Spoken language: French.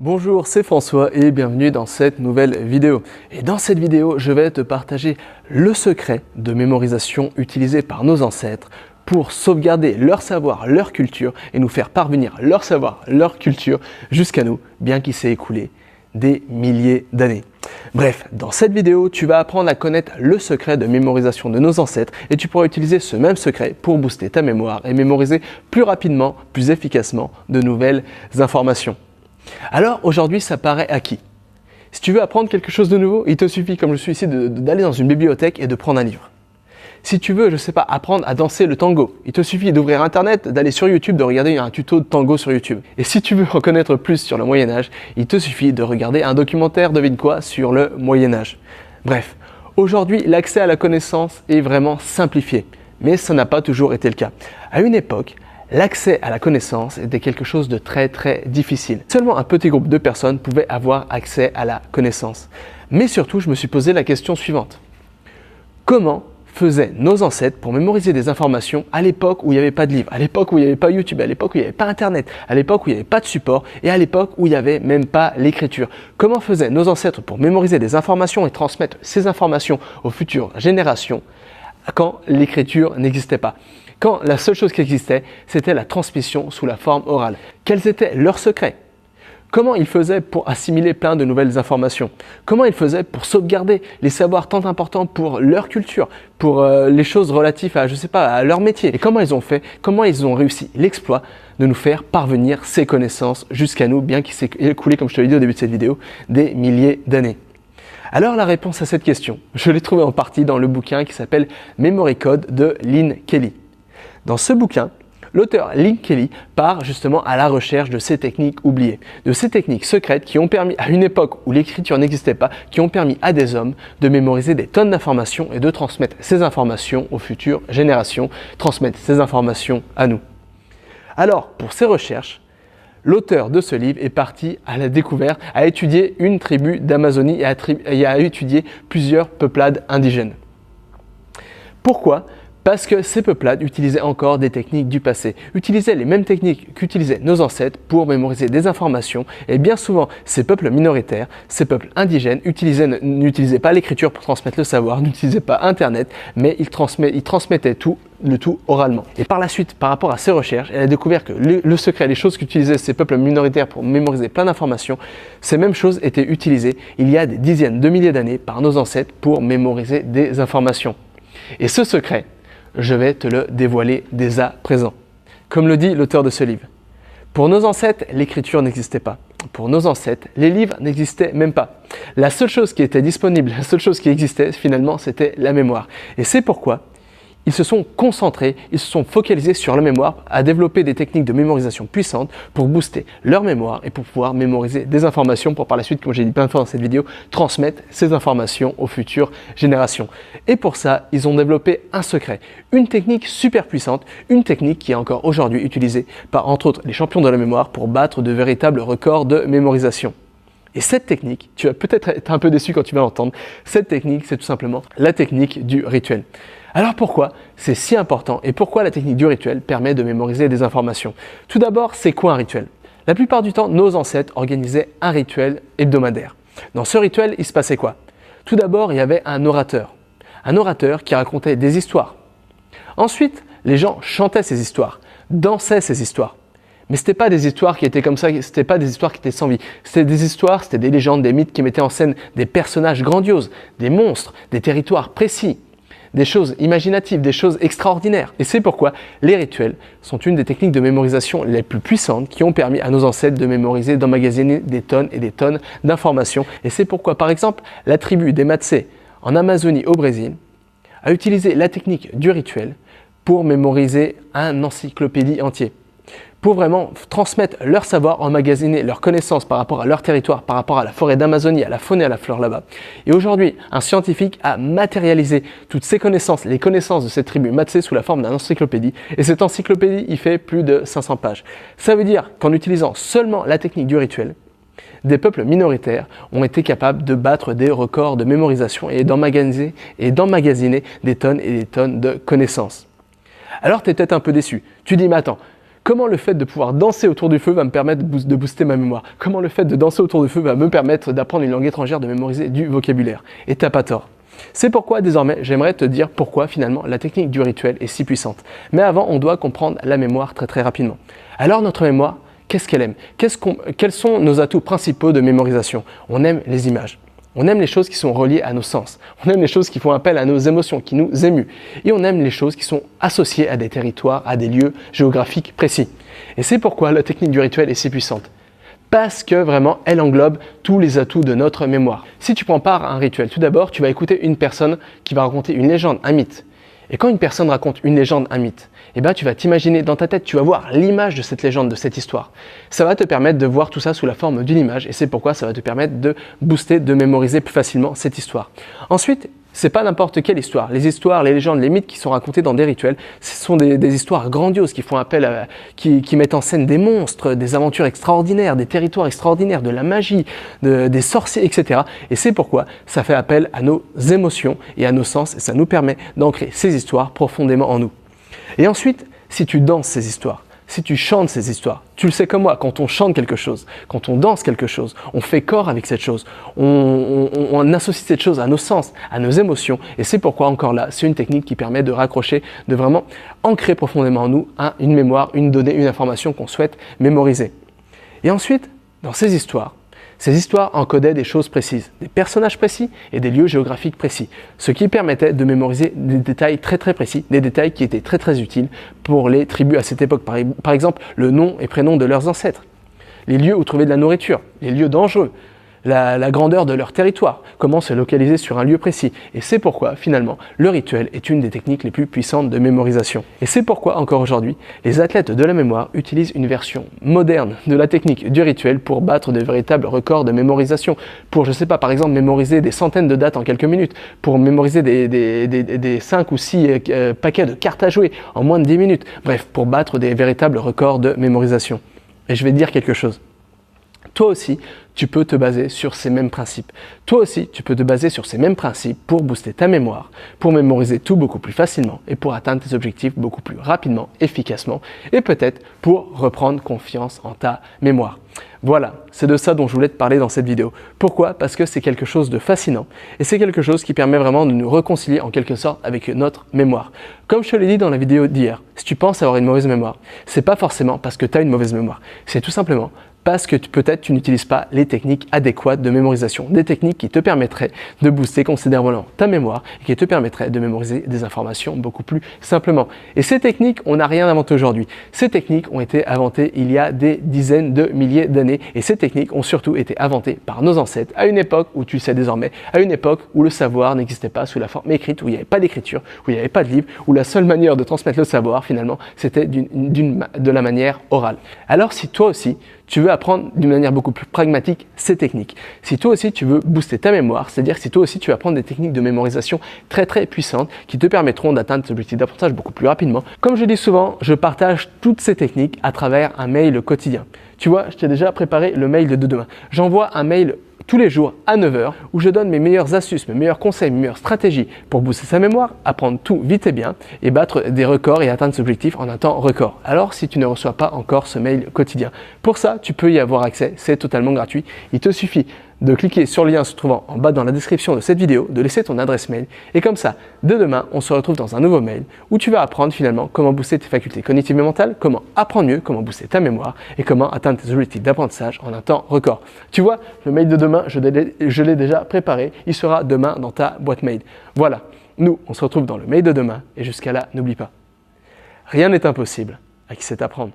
Bonjour, c'est François et bienvenue dans cette nouvelle vidéo. Et dans cette vidéo, je vais te partager le secret de mémorisation utilisé par nos ancêtres pour sauvegarder leur savoir, leur culture et nous faire parvenir leur savoir, leur culture jusqu'à nous, bien qu'il s'est écoulé des milliers d'années. Bref, dans cette vidéo, tu vas apprendre à connaître le secret de mémorisation de nos ancêtres et tu pourras utiliser ce même secret pour booster ta mémoire et mémoriser plus rapidement, plus efficacement de nouvelles informations. Alors aujourd'hui, ça paraît acquis. Si tu veux apprendre quelque chose de nouveau, il te suffit, comme je suis ici, d'aller dans une bibliothèque et de prendre un livre. Si tu veux, je sais pas, apprendre à danser le tango, il te suffit d'ouvrir Internet, d'aller sur YouTube, de regarder un tuto de tango sur YouTube. Et si tu veux en connaître plus sur le Moyen-Âge, il te suffit de regarder un documentaire, devine quoi, sur le Moyen-Âge. Bref, aujourd'hui, l'accès à la connaissance est vraiment simplifié, mais ça n'a pas toujours été le cas. À une époque, l'accès à la connaissance était quelque chose de très difficile. Seulement un petit groupe de personnes pouvait avoir accès à la connaissance. Mais surtout, je me suis posé la question suivante. Comment faisaient nos ancêtres pour mémoriser des informations à l'époque où il n'y avait pas de livre, à l'époque où il n'y avait pas YouTube, à l'époque où il n'y avait pas Internet, à l'époque où il n'y avait pas de support et à l'époque où il n'y avait même pas l'écriture? Comment faisaient nos ancêtres pour mémoriser des informations et transmettre ces informations aux futures générations quand l'écriture n'existait pas? Quand la seule chose qui existait, c'était la transmission sous la forme orale. Quels étaient leurs secrets? Comment ils faisaient pour assimiler plein de nouvelles informations? Comment ils faisaient pour sauvegarder les savoirs tant importants pour leur culture, pour les choses relatives à, je sais pas, à leur métier? Et comment ils ont fait? Comment ils ont réussi l'exploit de nous faire parvenir ces connaissances jusqu'à nous, bien qu'il s'est écoulé, comme je te l'ai dit au début de cette vidéo, des milliers d'années? Alors la réponse à cette question, je l'ai trouvée en partie dans le bouquin qui s'appelle Memory Code de Lynn Kelly. Dans ce bouquin, l'auteur Lynn Kelly part justement à la recherche de ces techniques oubliées, de ces techniques secrètes qui ont permis, à une époque où l'écriture n'existait pas, qui ont permis à des hommes de mémoriser des tonnes d'informations et de transmettre ces informations aux futures générations, transmettre ces informations à nous. Alors, pour ces recherches, l'auteur de ce livre est parti à la découverte, a étudié une tribu d'Amazonie et a étudié plusieurs peuplades indigènes. Pourquoi ? Parce que ces peuplades utilisaient encore des techniques du passé, utilisaient les mêmes techniques qu'utilisaient nos ancêtres pour mémoriser des informations et bien souvent ces peuples minoritaires, ces peuples indigènes n'utilisaient pas l'écriture pour transmettre le savoir, n'utilisaient pas Internet, mais ils transmettaient le tout oralement. Et par la suite, par rapport à ces recherches, elle a découvert que le secret, les choses qu'utilisaient ces peuples minoritaires pour mémoriser plein d'informations, ces mêmes choses étaient utilisées il y a des dizaines de milliers d'années par nos ancêtres pour mémoriser des informations. Et ce secret, je vais te le dévoiler dès à présent. Comme le dit l'auteur de ce livre, pour nos ancêtres, l'écriture n'existait pas. Pour nos ancêtres, les livres n'existaient même pas. La seule chose qui était disponible, la seule chose qui existait finalement, c'était la mémoire. Et c'est pourquoi ils se sont concentrés, ils se sont focalisés sur la mémoire, à développer des techniques de mémorisation puissantes pour booster leur mémoire et pour pouvoir mémoriser des informations pour par la suite, comme j'ai dit plein de fois dans cette vidéo, transmettre ces informations aux futures générations. Et pour ça, ils ont développé un secret, une technique super puissante, une technique qui est encore aujourd'hui utilisée par entre autres les champions de la mémoire pour battre de véritables records de mémorisation. Et cette technique, tu vas peut-être être un peu déçu quand tu vas l'entendre, cette technique, c'est tout simplement la technique du rituel. Alors pourquoi c'est si important et pourquoi la technique du rituel permet de mémoriser des informations? Tout d'abord, c'est quoi un rituel? La plupart du temps, nos ancêtres organisaient un rituel hebdomadaire. Dans ce rituel, il se passait quoi? Tout d'abord, il y avait un orateur qui racontait des histoires. Ensuite, les gens chantaient ces histoires, dansaient ces histoires. Mais ce n'étaient pas des histoires qui étaient comme ça, ce n'étaient pas des histoires qui étaient sans vie. C'était des histoires, c'était des légendes, des mythes qui mettaient en scène des personnages grandioses, des monstres, des territoires précis, des choses imaginatives, des choses extraordinaires. Et c'est pourquoi les rituels sont une des techniques de mémorisation les plus puissantes qui ont permis à nos ancêtres de mémoriser, d'emmagasiner des tonnes et des tonnes d'informations. Et c'est pourquoi, par exemple, la tribu des Matsé en Amazonie au Brésil a utilisé la technique du rituel pour mémoriser un encyclopédie entier, pour vraiment transmettre leur savoir, emmagasiner leurs connaissances par rapport à leur territoire, par rapport à la forêt d'Amazonie, à la faune et à la flore là-bas. Et aujourd'hui, un scientifique a matérialisé toutes ces connaissances, les connaissances de cette tribu Matsé sous la forme d'une encyclopédie. Et cette encyclopédie, il fait plus de 500 pages. Ça veut dire qu'en utilisant seulement la technique du rituel, des peuples minoritaires ont été capables de battre des records de mémorisation et d'emmagasiner des tonnes et des tonnes de connaissances. Alors tu es peut-être un peu déçu. Tu dis, mais attends, Comment le fait de pouvoir danser autour du feu va me permettre de booster ma mémoire? Comment le fait de danser autour du feu va me permettre d'apprendre une langue étrangère, de mémoriser du vocabulaire? Et t'as pas tort. C'est pourquoi désormais j'aimerais te dire pourquoi finalement la technique du rituel est si puissante. Mais avant, on doit comprendre la mémoire très rapidement. Alors notre mémoire, qu'est-ce qu'elle aime? Quels sont nos atouts principaux de mémorisation? On aime les images. On aime les choses qui sont reliées à nos sens. On aime les choses qui font appel à nos émotions, qui nous émuent. Et on aime les choses qui sont associées à des territoires, à des lieux géographiques précis. Et c'est pourquoi la technique du rituel est si puissante. Parce que vraiment, elle englobe tous les atouts de notre mémoire. Si tu prends part à un rituel, tout d'abord, tu vas écouter une personne qui va raconter une légende, un mythe. Et quand une personne raconte une légende, un mythe, eh ben, tu vas t'imaginer dans ta tête, tu vas voir l'image de cette légende, de cette histoire. Ça va te permettre de voir tout ça sous la forme d'une image et c'est pourquoi ça va te permettre de booster, de mémoriser plus facilement cette histoire. Ensuite, c'est pas n'importe quelle histoire. Les histoires, les légendes, les mythes qui sont racontés dans des rituels, ce sont des histoires grandioses qui font appel à, qui mettent en scène des monstres, des aventures extraordinaires, des territoires extraordinaires, de la magie, des sorciers, etc. Et c'est pourquoi ça fait appel à nos émotions et à nos sens et ça nous permet d'ancrer ces histoires profondément en nous. Et ensuite, si tu danses ces histoires, si tu chantes ces histoires, tu le sais comme moi, quand on chante quelque chose, quand on danse quelque chose, on fait corps avec cette chose, on associe cette chose à nos sens, à nos émotions. Et c'est pourquoi, encore là, c'est une technique qui permet de raccrocher, de vraiment ancrer profondément en nous une mémoire, une donnée, une information qu'on souhaite mémoriser. Et ensuite, dans ces histoires encodaient des choses précises, des personnages précis et des lieux géographiques précis, ce qui permettait de mémoriser des détails très précis, des détails qui étaient très utiles pour les tribus à cette époque. Par exemple, le nom et prénom de leurs ancêtres, les lieux où trouver de la nourriture, les lieux dangereux, la grandeur de leur territoire, comment se localiser sur un lieu précis. Et c'est pourquoi, finalement, le rituel est une des techniques les plus puissantes de mémorisation. Et c'est pourquoi, encore aujourd'hui, les athlètes de la mémoire utilisent une version moderne de la technique du rituel pour battre de véritables records de mémorisation. Pour, je sais pas, par exemple, mémoriser des centaines de dates en quelques minutes, pour mémoriser des 5 ou 6 paquets de cartes à jouer en moins de 10 minutes. Bref, pour battre des véritables records de mémorisation. Et je vais te dire quelque chose. Toi aussi, tu peux te baser sur ces mêmes principes. Toi aussi, tu peux te baser sur ces mêmes principes pour booster ta mémoire, pour mémoriser tout beaucoup plus facilement et pour atteindre tes objectifs beaucoup plus rapidement, efficacement et peut-être pour reprendre confiance en ta mémoire. Voilà, c'est de ça dont je voulais te parler dans cette vidéo. Pourquoi? Parce que c'est quelque chose de fascinant et c'est quelque chose qui permet vraiment de nous réconcilier en quelque sorte avec notre mémoire. Comme je te l'ai dit dans la vidéo d'hier, si tu penses avoir une mauvaise mémoire, c'est pas forcément parce que tu as une mauvaise mémoire, c'est tout simplement parce que peut-être tu n'utilises pas les techniques adéquates de mémorisation, des techniques qui te permettraient de booster considérablement ta mémoire et qui te permettraient de mémoriser des informations beaucoup plus simplement. Et ces techniques, on n'a rien inventé aujourd'hui. Ces techniques ont été inventées il y a des dizaines de milliers d'années et ces techniques ont surtout été inventées par nos ancêtres à une époque où tu le sais désormais, à une époque où le savoir n'existait pas sous la forme écrite, où il n'y avait pas d'écriture, où il n'y avait pas de livre, où la seule manière de transmettre le savoir finalement, c'était de la manière orale. Alors si toi aussi, tu veux apprendre d'une manière beaucoup plus pragmatique ces techniques. Si toi aussi tu veux booster ta mémoire, c'est-à-dire si toi aussi tu veux apprendre des techniques de mémorisation très puissantes qui te permettront d'atteindre tes objectifs d'apprentissage beaucoup plus rapidement. Comme je dis souvent, je partage toutes ces techniques à travers un mail quotidien. Tu vois, je t'ai déjà préparé le mail de demain. J'envoie un mail tous les jours à 9 h où je donne mes meilleures astuces, mes meilleurs conseils, mes meilleures stratégies pour booster sa mémoire, apprendre tout vite et bien et battre des records et atteindre ses objectifs en un temps record. Alors si tu ne reçois pas encore ce mail quotidien, pour ça tu peux y avoir accès, c'est totalement gratuit. Il te suffit de cliquer sur le lien se trouvant en bas dans la description de cette vidéo, de laisser ton adresse mail et comme ça, dès demain, on se retrouve dans un nouveau mail où tu vas apprendre finalement comment booster tes facultés cognitives et mentales, comment apprendre mieux, comment booster ta mémoire et comment atteindre tes objectifs d'apprentissage en un temps record. Tu vois, le mail de demain, je l'ai déjà préparé, il sera demain dans ta boîte mail. Voilà, nous, on se retrouve dans le mail de demain et jusqu'à là, n'oublie pas, rien n'est impossible à qui sait apprendre.